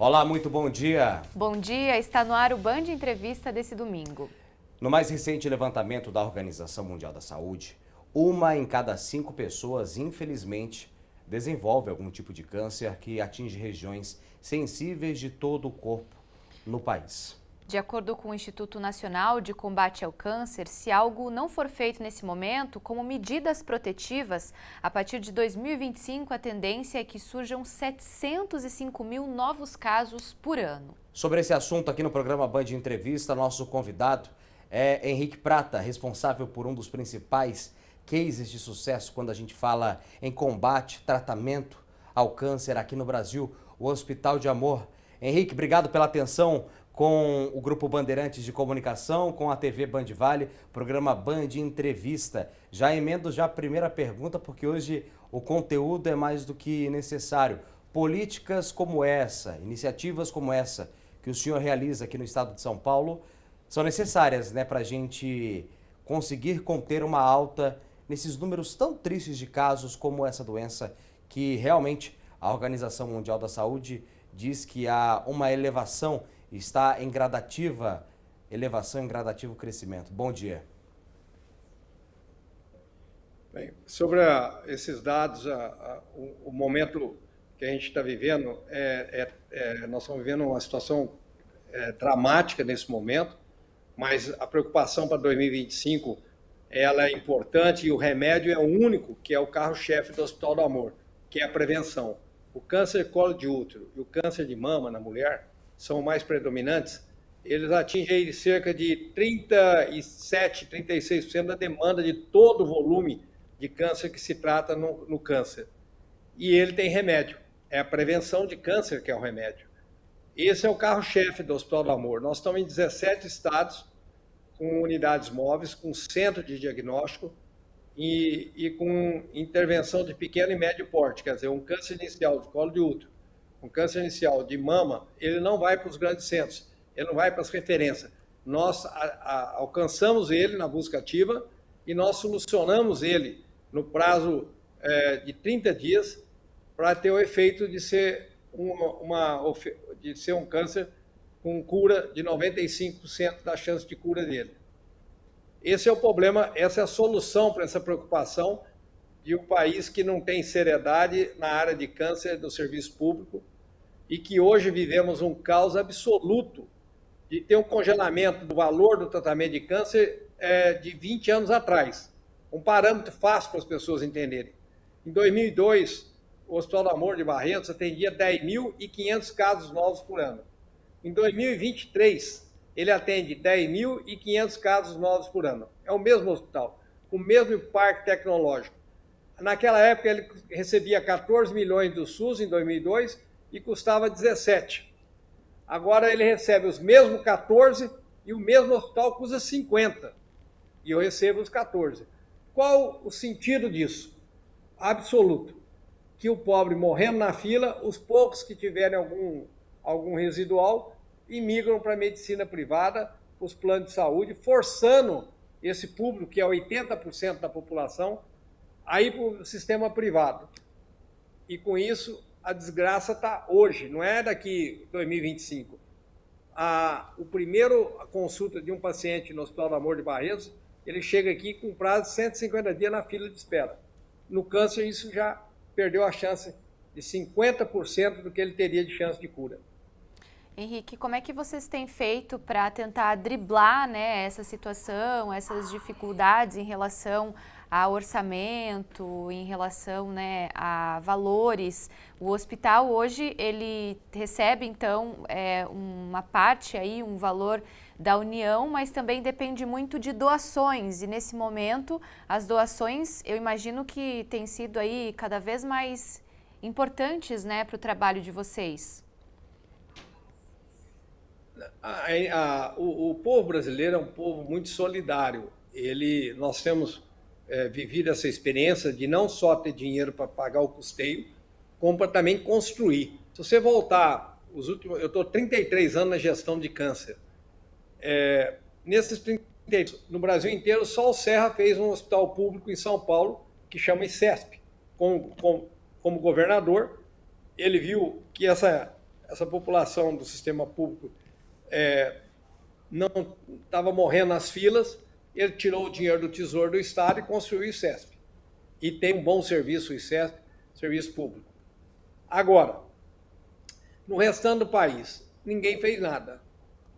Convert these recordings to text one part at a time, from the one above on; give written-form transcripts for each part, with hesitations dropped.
Olá, muito bom dia. Bom dia, está no ar o Band Entrevista desse domingo. No mais recente levantamento da Organização Mundial da Saúde, 1 em cada 5 pessoas, infelizmente, desenvolve algum tipo de câncer que atinge regiões sensíveis de todo o corpo no país. De acordo com o Instituto Nacional de Combate ao Câncer, se algo não for feito nesse momento, como medidas protetivas, a partir de 2025 a tendência é que surjam 705 mil novos casos por ano. Sobre esse assunto aqui no programa Band Entrevista, nosso convidado é Henrique Prata, responsável por um dos principais cases de sucesso quando a gente fala em combate, tratamento ao câncer aqui no Brasil, o Hospital de Amor. Henrique, obrigado pela atenção com o Grupo Bandeirantes de Comunicação, com a TV Band Vale, programa Band Entrevista. Já emendo a primeira pergunta, porque hoje o conteúdo é mais do que necessário. Políticas como essa, iniciativas como essa, que o senhor realiza aqui no estado de São Paulo, são necessárias, né, para a gente conseguir conter uma alta nesses números tão tristes de casos como essa doença, que realmente a Organização Mundial da Saúde diz que há uma elevação, está em gradativa elevação, em gradativo crescimento. Bom dia. Bem, sobre esses dados, o momento que a gente está vivendo, nós estamos vivendo uma situação dramática nesse momento, mas a preocupação para 2025 ela é importante e o remédio é o único, que é o carro-chefe do Hospital do Amor, que é a prevenção. O câncer de colo de útero e o câncer de mama na mulher são mais predominantes, eles atingem aí cerca de 37%, 36% da demanda de todo o volume de câncer que se trata no câncer. E ele tem remédio, é a prevenção de câncer que é o remédio. Esse é o carro-chefe do Hospital do Amor. Nós estamos em 17 estados, com unidades móveis, com centro de diagnóstico e com intervenção de pequeno e médio porte, quer dizer, um câncer inicial de colo de útero, um câncer inicial de mama, ele não vai para os grandes centros, ele não vai para as referências. Nós alcançamos ele na busca ativa e nós solucionamos ele no prazo de 30 dias para ter o efeito de ser um câncer com cura de 95% da chance de cura dele. Esse é o problema, essa é a solução para essa preocupação de um país que não tem seriedade na área de câncer do serviço público e que hoje vivemos um caos absoluto de ter um congelamento do valor do tratamento de câncer de 20 anos atrás. Um parâmetro fácil para as pessoas entenderem. Em 2002, o Hospital do Amor de Barretos atendia 10.500 casos novos por ano. Em 2023, ele atende 10.500 casos novos por ano. É o mesmo hospital, com o mesmo parque tecnológico. Naquela época, ele recebia 14 milhões do SUS em 2002 e custava 17. Agora ele recebe os mesmos 14 e o mesmo hospital custa 50. E eu recebo os 14. Qual o sentido disso? Absoluto. Que o pobre morrendo na fila, os poucos que tiverem algum residual, imigram para a medicina privada, os planos de saúde, forçando esse público, que é 80% da população, a ir para o sistema privado. E com isso, a desgraça está hoje, não é daqui 2025. A consulta de um paciente no Hospital do Amor de Barretos, ele chega aqui com prazo de 150 dias na fila de espera. No câncer, isso já perdeu a chance de 50% do que ele teria de chance de cura. Henrique, como é que vocês têm feito para tentar driblar, né, essa situação, essas dificuldades em relação a orçamento, em relação, né, a valores? O hospital hoje, ele recebe, então, uma parte aí, um valor da União, mas também depende muito de doações. E nesse momento, as doações, eu imagino que têm sido aí cada vez mais importantes, né, para o trabalho de vocês. O povo brasileiro é um povo muito solidário. Nós temos vivido essa experiência de não só ter dinheiro para pagar o custeio, como para também construir. Se você voltar, eu estou 33 anos na gestão de câncer. Nesses 33, no Brasil inteiro, só o Serra fez um hospital público em São Paulo, que chama ICESP. Como governador, ele viu que essa essa população do sistema público não estava morrendo nas filas, ele tirou o dinheiro do Tesouro do Estado e construiu o ICESP. E tem um bom serviço, o ICESP, serviço público. Agora, no restante do país, ninguém fez nada.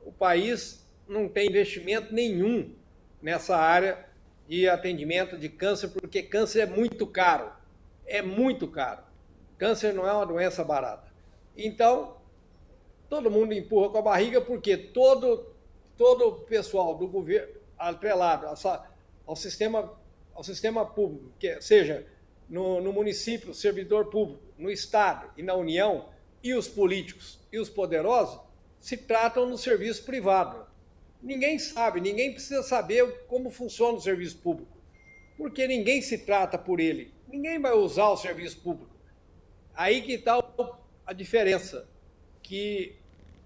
O país não tem investimento nenhum nessa área de atendimento de câncer, porque câncer é muito caro. É muito caro. Câncer não é uma doença barata. Então, todo mundo empurra com a barriga, porque todo o pessoal do governo, atrelado ao sistema público, seja no município, servidor público, no Estado e na União, e os políticos e os poderosos, se tratam no serviço privado. Ninguém sabe, ninguém precisa saber como funciona o serviço público, porque ninguém se trata por ele. Ninguém vai usar o serviço público. Aí que está a diferença, que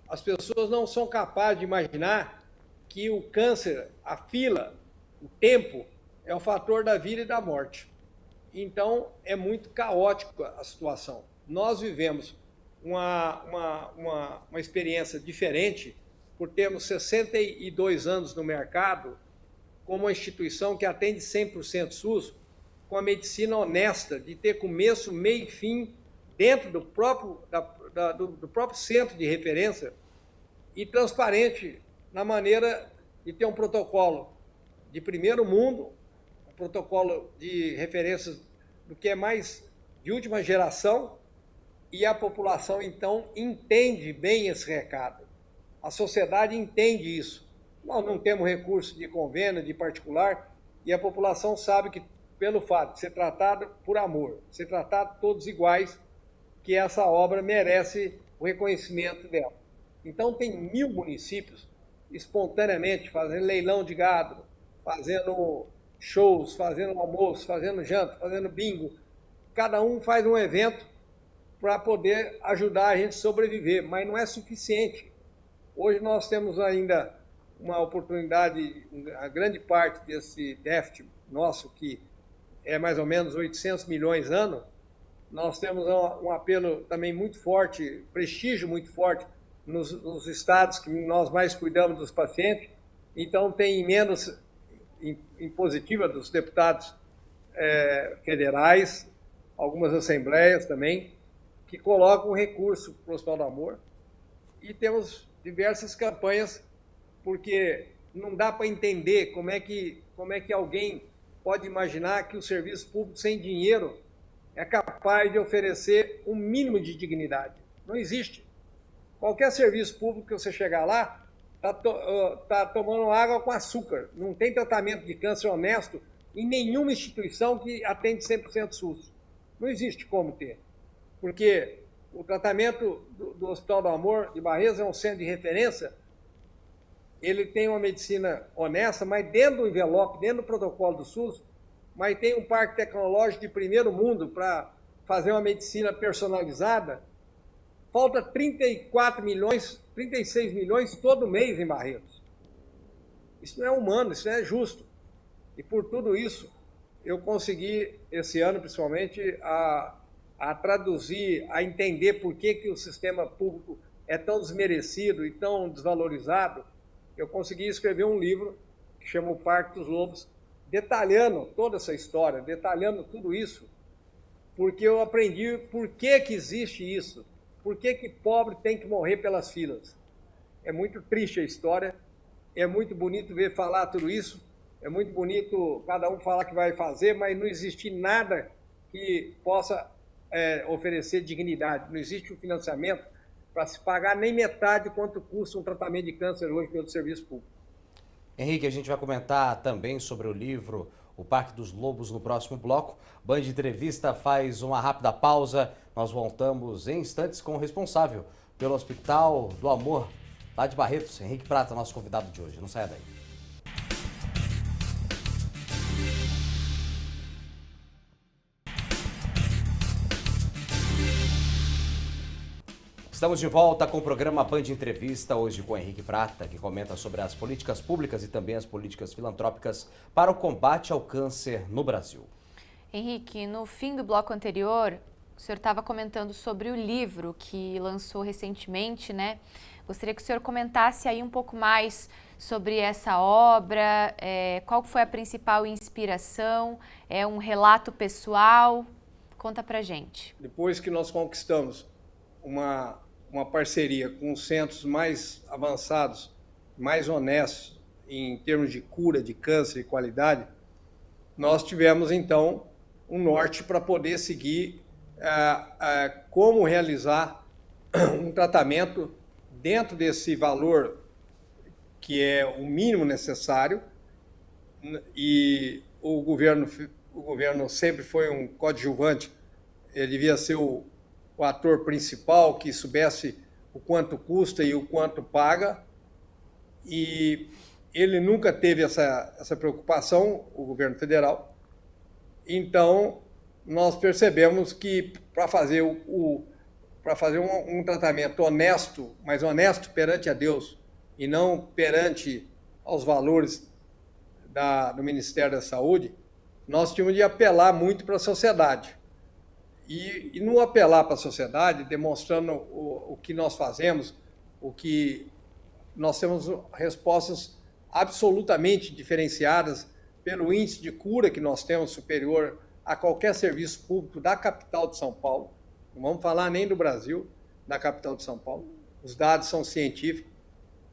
as pessoas não são capazes de imaginar que o câncer, a fila, o tempo, é o fator da vida e da morte. Então, é muito caótica a situação. Nós vivemos uma experiência diferente por termos 62 anos no mercado, como uma instituição que atende 100% SUS, com a medicina honesta, de ter começo, meio e fim, dentro do próprio centro de referência, e transparente na maneira de ter um protocolo de primeiro mundo, um protocolo de referências do que é mais de última geração, e a população, então, entende bem esse recado. A sociedade entende isso. Nós não temos recurso de convênio, de particular, e a população sabe que, pelo fato de ser tratado por amor, ser tratado todos iguais, que essa obra merece o reconhecimento dela. Então, tem 1000 municípios espontaneamente fazendo leilão de gado, fazendo shows, fazendo almoço, fazendo janta, fazendo bingo. Cada um faz um evento para poder ajudar a gente a sobreviver, mas não é suficiente. Hoje nós temos ainda uma oportunidade, a grande parte desse déficit nosso, que é mais ou menos 800 milhões ano, nós temos um apelo também muito forte, prestígio muito forte nos estados que nós mais cuidamos dos pacientes, então tem emendas impositiva dos deputados federais, algumas assembleias também, que colocam recurso para o Hospital do Amor, e temos diversas campanhas, porque não dá para entender como é que alguém pode imaginar que o serviço público sem dinheiro é capaz de oferecer um mínimo de dignidade. Não existe. Qualquer serviço público que você chegar lá, está tomando água com açúcar. Não tem tratamento de câncer honesto em nenhuma instituição que atende 100% SUS. Não existe como ter. Porque o tratamento do Hospital do Amor de Barreiras é um centro de referência, ele tem uma medicina honesta, mas dentro do envelope, dentro do protocolo do SUS, mas tem um parque tecnológico de primeiro mundo para fazer uma medicina personalizada. Falta 34 milhões, 36 milhões todo mês em Barreiras. Isso não é humano, isso não é justo. E por tudo isso, eu consegui, esse ano principalmente, a traduzir, a entender por que o sistema público é tão desmerecido e tão desvalorizado. Eu consegui escrever um livro que chama O Parque dos Lobos, detalhando toda essa história, detalhando tudo isso, porque eu aprendi por que existe isso, por que pobre tem que morrer pelas filas. É muito triste a história, é muito bonito ver falar tudo isso, é muito bonito cada um falar que vai fazer, mas não existe nada que possa oferecer dignidade, não existe um financiamento para se pagar nem metade quanto custa um tratamento de câncer hoje pelo serviço público. Henrique, a gente vai comentar também sobre o livro O Parque dos Lobos no próximo bloco. Band Entrevista faz uma rápida pausa. Nós voltamos em instantes com o responsável pelo Hospital do Amor, lá de Barretos, Henrique Prata, nosso convidado de hoje. Não saia daí. Estamos de volta com o programa Band Entrevista, hoje com Henrique Prata, que comenta sobre as políticas públicas e também as políticas filantrópicas para o combate ao câncer no Brasil. Henrique, no fim do bloco anterior, O senhor estava comentando sobre o livro que lançou recentemente, né? Gostaria que o senhor comentasse aí um pouco mais sobre essa obra, qual foi a principal inspiração, é um relato pessoal? Conta pra gente. Depois que nós conquistamos uma parceria com os centros mais avançados, mais honestos em termos de cura de câncer e qualidade, nós tivemos então um norte para poder seguir como realizar um tratamento dentro desse valor que é o mínimo necessário, e o governo sempre foi um coadjuvante, ele devia ser o ator principal que soubesse o quanto custa e o quanto paga, e ele nunca teve essa preocupação, o governo federal. Então, nós percebemos que para fazer um tratamento honesto, mas honesto perante a Deus e não perante aos valores do Ministério da Saúde, nós tínhamos de apelar muito para a sociedade. E não apelar para a sociedade, demonstrando o que nós fazemos, o que nós temos respostas absolutamente diferenciadas pelo índice de cura que nós temos superior a qualquer serviço público da capital de São Paulo. Não vamos falar nem do Brasil, da capital de São Paulo. Os dados são científicos.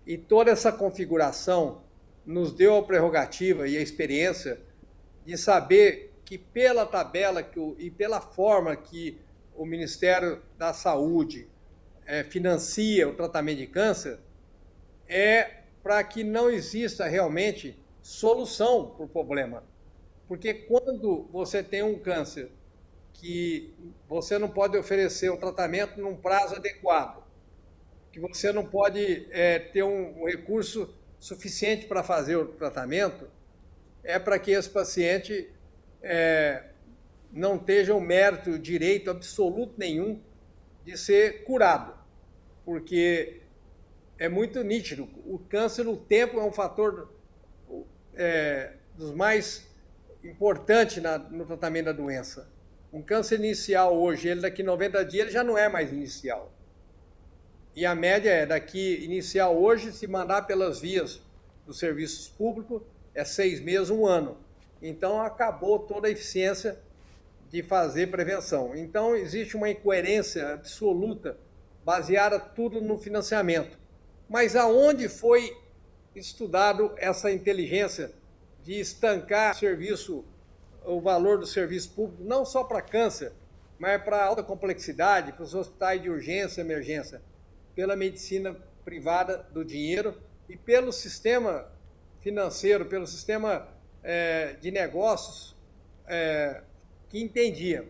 E toda essa configuração nos deu a prerrogativa e a experiência de saber que pela tabela e pela forma que o Ministério da Saúde financia o tratamento de câncer, é para que não exista realmente solução para o problema. Porque quando você tem um câncer que você não pode oferecer um tratamento num prazo adequado, que você não pode ter um recurso suficiente para fazer o tratamento, é para que esse paciente não tenha o mérito, o direito absoluto nenhum de ser curado. Porque é muito nítido, o câncer, o tempo é um fator dos mais importantes no tratamento da doença. Um câncer inicial hoje, ele daqui 90 dias, ele já não é mais inicial. E a média é daqui inicial hoje, se mandar pelas vias dos serviços públicos, é 6 meses, 1 ano. Então, acabou toda a eficiência de fazer prevenção. Então, existe uma incoerência absoluta, baseada tudo no financiamento. Mas aonde foi estudado essa inteligência de estancar o valor do serviço público, não só para câncer, mas para alta complexidade, para os hospitais de urgência e emergência, pela medicina privada do dinheiro e pelo sistema financeiro, pelo sistema de negócios que entendia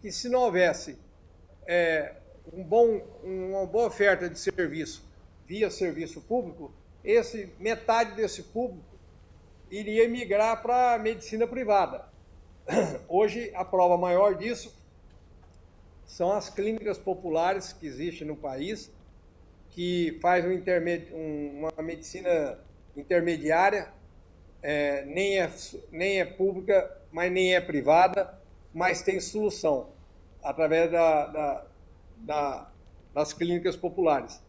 que se não houvesse uma boa oferta de serviço via serviço público, metade desse público iria migrar para a medicina privada. Hoje, a prova maior disso são as clínicas populares que existem no país, que faz uma medicina intermediária, nem é pública, mas nem é privada, mas tem solução através das clínicas populares.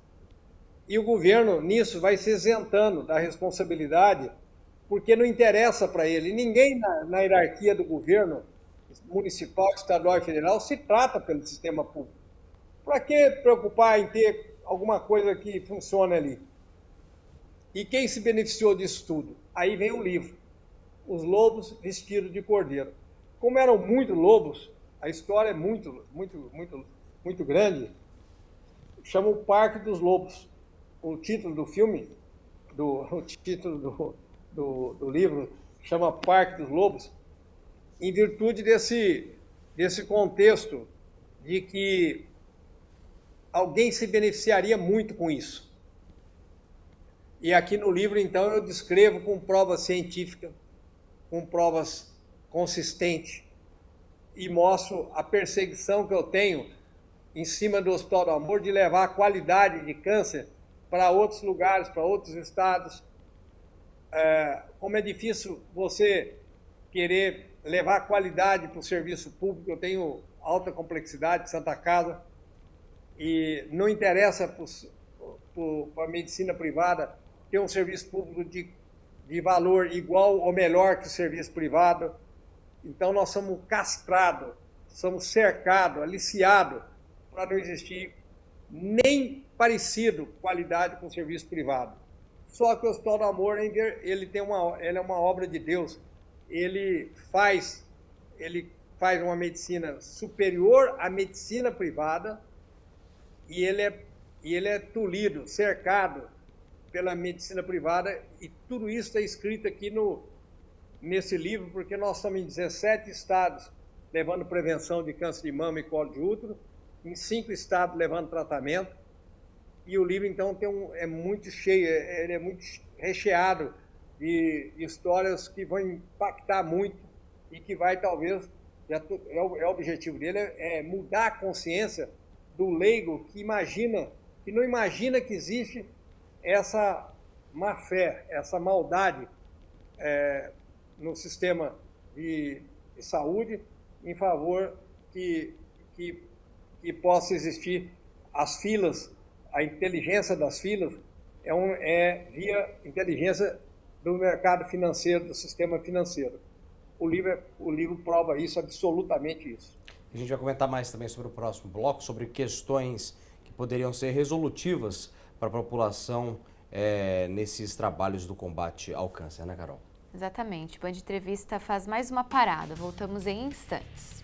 E o governo, nisso, vai se isentando da responsabilidade, porque não interessa para ele. Ninguém na hierarquia do governo, municipal, estadual e federal, se trata pelo sistema público. Para que preocupar em ter alguma coisa que funcione ali? E quem se beneficiou disso tudo? Aí vem o livro, Os Lobos Vestidos de Cordeiro. Como eram muitos lobos, a história é muito, muito, muito, muito grande, chama o Parque dos Lobos. O título do filme, o título do livro, chama Parque dos Lobos, em virtude desse contexto de que alguém se beneficiaria muito com isso. E aqui no livro, então, eu descrevo com provas científicas, com provas consistentes, e mostro a perseguição que eu tenho em cima do Hospital do Amor de levar a qualidade de câncer para outros lugares, para outros estados. Como é difícil você querer levar qualidade para o serviço público. Eu tenho alta complexidade, Santa Casa, e não interessa para a medicina privada ter um serviço público de valor igual ou melhor que o serviço privado. Então, nós somos castrados, somos cercados, aliciados, para não existir nem parecido qualidade com o serviço privado. Só que o Hospital do Amor, ele é uma obra de Deus. Ele faz uma medicina superior à medicina privada, e ele é tolhido, cercado pela medicina privada, e tudo isso está escrito aqui nesse livro, porque nós estamos em 17 estados levando prevenção de câncer de mama e colo de útero, em 5 estados levando tratamento, e o livro, então, é muito cheio, ele é muito recheado de histórias que vão impactar muito e que vai, talvez, o objetivo dele é mudar a consciência do leigo que não imagina que existe essa má-fé, essa maldade no sistema de saúde, em favor que possa existir as filas, a inteligência das filas é via inteligência do mercado financeiro, do sistema financeiro. O livro prova isso, absolutamente isso. A gente vai comentar mais também sobre o próximo bloco, sobre questões que poderiam ser resolutivas para a população nesses trabalhos do combate ao câncer, né, Carol? Exatamente. Band Entrevista faz mais uma parada. Voltamos em instantes.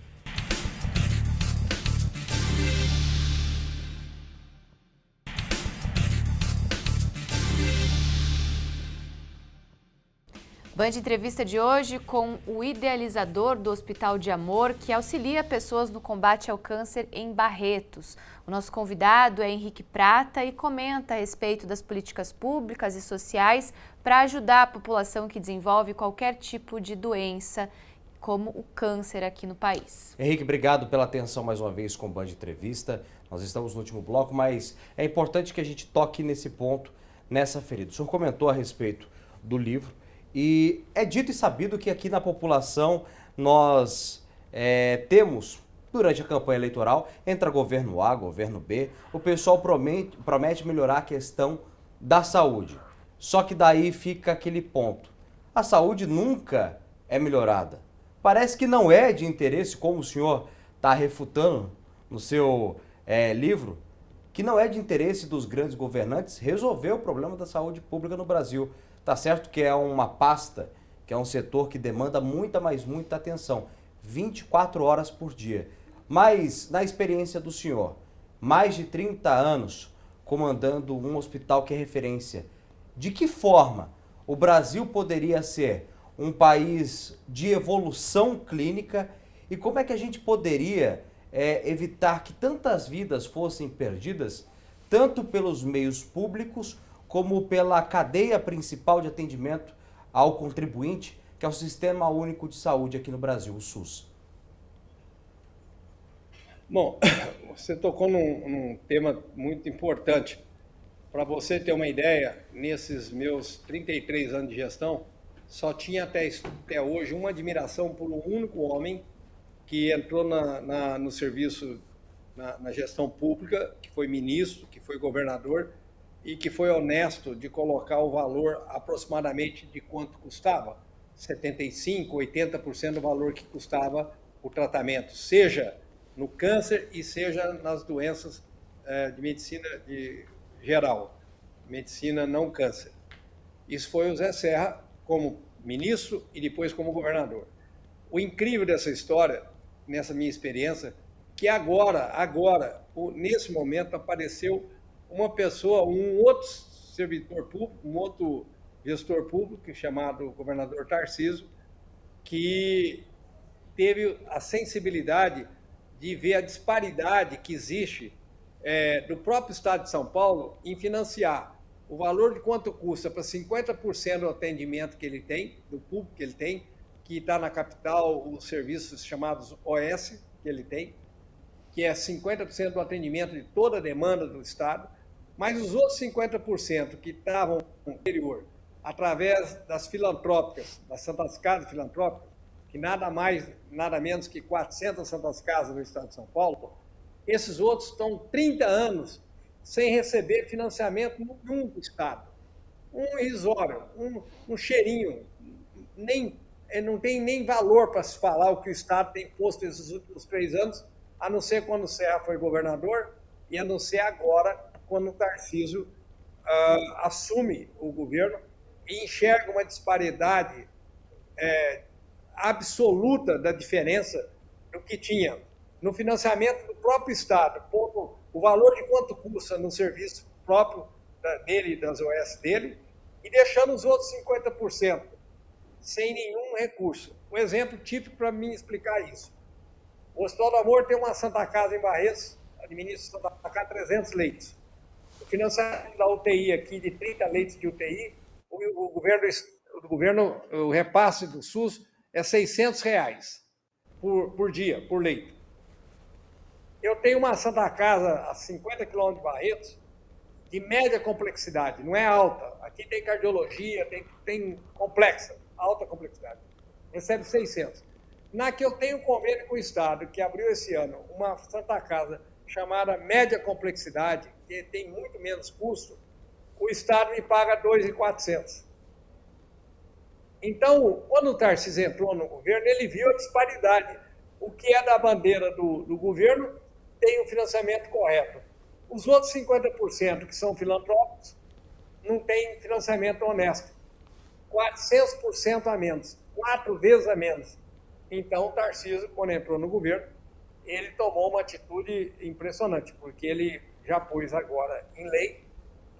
Band Entrevista de hoje com o idealizador do Hospital de Amor, que auxilia pessoas no combate ao câncer em Barretos. O nosso convidado é Henrique Prata e comenta a respeito das políticas públicas e sociais para ajudar a população que desenvolve qualquer tipo de doença, como o câncer aqui no país. Henrique, obrigado pela atenção mais uma vez com o Band Entrevista. Nós estamos no último bloco, mas é importante que a gente toque nesse ponto, nessa ferida. O senhor comentou a respeito do livro. E é dito e sabido que aqui na população nós temos, durante a campanha eleitoral, entra governo A, governo B, o pessoal promete melhorar a questão da saúde. Só que daí fica aquele ponto. A saúde nunca é melhorada. Parece que não é de interesse, como o senhor está refutando no seu livro, que não é de interesse dos grandes governantes resolver o problema da saúde pública no Brasil. Tá certo que é uma pasta, que é um setor que demanda muita atenção, 24 horas por dia. Mas, na experiência do senhor, mais de 30 anos comandando um hospital que é referência, de que forma o Brasil poderia ser um país de evolução clínica e como é que a gente poderia evitar que tantas vidas fossem perdidas, tanto pelos meios públicos, como pela cadeia principal de atendimento ao contribuinte, que é o Sistema Único de Saúde aqui no Brasil, o SUS? Bom, você tocou num tema muito importante. Para você ter uma ideia, nesses meus 33 anos de gestão, só tinha até hoje uma admiração por um único homem que entrou no serviço, na gestão pública, que foi ministro, que foi governador, e que foi honesto de colocar o valor aproximadamente de quanto custava, 75%, 80% do valor que custava o tratamento, seja no câncer e seja nas doenças de medicina geral, medicina não câncer. Isso foi o Zé Serra como ministro e depois como governador. O incrível dessa história, nessa minha experiência, que agora, nesse momento, apareceu uma pessoa, um outro servidor público, um outro gestor público, chamado governador Tarcísio, que teve a sensibilidade de ver a disparidade que existe do próprio Estado de São Paulo em financiar o valor de quanto custa para 50% do atendimento que ele tem, do público que ele tem, que está na capital, os serviços chamados OS que ele tem, que é 50% do atendimento de toda a demanda do Estado, mas os outros 50% que estavam no interior, através das filantrópicas, das Santas Casas Filantrópicas, que nada mais, nada menos que 400 Santas Casas no estado de São Paulo, esses outros estão 30 anos sem receber financiamento nenhum do Estado. Um irrisório, um cheirinho, não tem nem valor para se falar o que o Estado tem posto esses últimos 3 anos, a não ser quando o Serra foi governador e a não ser agora, quando o Tarcísio assume o governo e enxerga uma disparidade absoluta da diferença do que tinha no financiamento do próprio Estado, o valor de quanto custa no serviço próprio dele e das OS dele, e deixando os outros 50% sem nenhum recurso. Um exemplo típico para mim explicar isso. O Hospital do Amor tem uma Santa Casa em Barretos, administra Santa Casa 300 leitos. O financiamento da UTI aqui de 30 leitos de UTI, o repasse do SUS é R$600 por dia, por leito. Eu tenho uma Santa Casa a 50 quilômetros de Barretos, de média complexidade, não é alta. Aqui tem cardiologia, tem complexa, alta complexidade. Recebe 600. Na que eu tenho convênio com o Estado, que abriu esse ano, uma Santa Casa chamada média complexidade, que tem muito menos custo, o Estado me paga 2.400. Então, quando o Tarcísio entrou no governo, ele viu a disparidade. O que é da bandeira do governo tem o financiamento correto. Os outros 50% que são filantrópicos não têm financiamento honesto. 400% a menos, 4 vezes a menos. Então, o Tarcísio, quando entrou no governo, ele tomou uma atitude impressionante, porque ele já pôs agora em lei,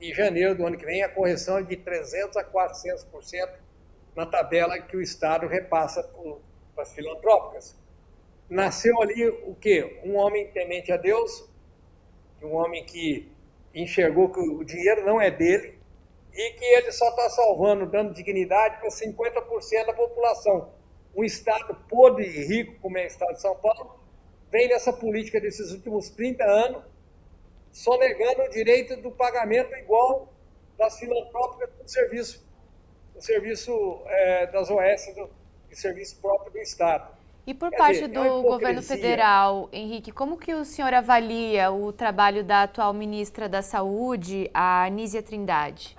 em janeiro do ano que vem, a correção é de 300% a 400% na tabela que o Estado repassa para as filantrópicas. Nasceu ali o quê? Um homem temente a Deus, um homem que enxergou que o dinheiro não é dele e que ele só está salvando, dando dignidade para 50% da população. Um Estado podre e rico, como é o Estado de São Paulo, vem nessa política desses últimos 30 anos, sonegando o direito do pagamento igual das filantrópicas do serviço das OS, do serviço próprio do Estado. E por parte do governo federal, Henrique, como que o senhor avalia o trabalho da atual ministra da Saúde, a Anísia Trindade?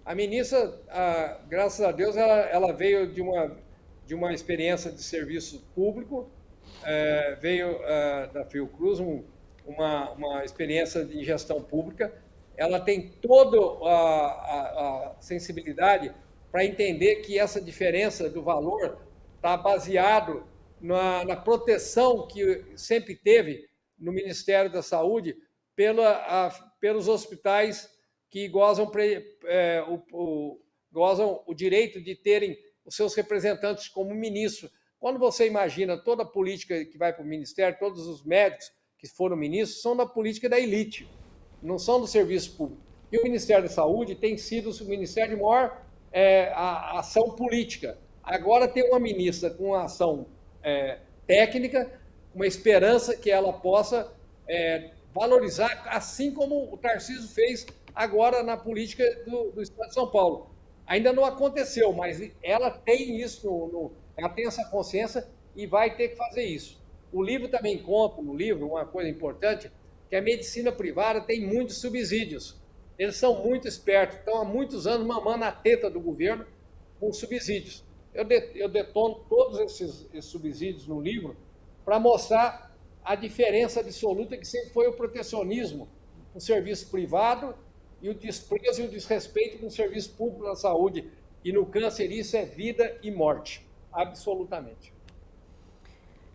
A ministra, graças a Deus, ela veio de uma experiência de serviço público, veio da Fiocruz, uma experiência de gestão pública. Ela tem toda a sensibilidade para entender que essa diferença do valor está baseado na proteção que sempre teve no Ministério da Saúde pelos hospitais que gozam o direito de terem os seus representantes como ministro. Quando você imagina toda a política que vai para o Ministério, todos os médicos que foram ministros são da política da elite, não são do serviço público. E o Ministério da Saúde tem sido o ministério de maior ação política. Agora tem uma ministra com uma ação técnica, uma esperança que ela possa valorizar, assim como o Tarcísio fez agora na política do Estado de São Paulo. Ainda não aconteceu, mas ela tem isso, ela tem essa consciência e vai ter que fazer isso. O livro também conta, no livro, uma coisa importante, que a medicina privada tem muitos subsídios. Eles são muito espertos, estão há muitos anos mamando a teta do governo com subsídios. Eu detono todos esses subsídios no livro para mostrar a diferença absoluta que sempre foi o protecionismo no serviço privado e o desprezo e o desrespeito com o serviço público da saúde. E no câncer isso é vida e morte, absolutamente.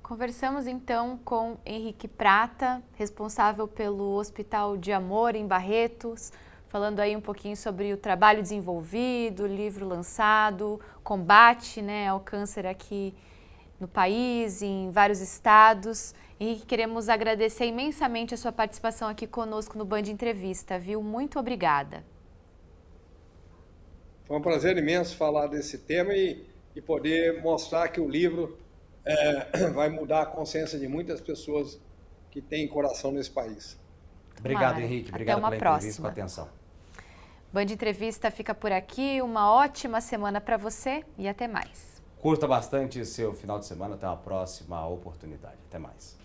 Conversamos então com Henrique Prata, responsável pelo Hospital de Amor em Barretos, falando aí um pouquinho sobre o trabalho desenvolvido, o livro lançado, combate ao câncer aqui no país, em vários estados. Henrique, queremos agradecer imensamente a sua participação aqui conosco no Band Entrevista, viu? Muito obrigada. Foi um prazer imenso falar desse tema e poder mostrar que o livro vai mudar a consciência de muitas pessoas que têm coração nesse país. Obrigado, Henrique. Obrigado pela entrevista, com atenção. Band Entrevista fica por aqui. Uma ótima semana para você e até mais. Curta bastante seu final de semana. Até uma próxima oportunidade. Até mais.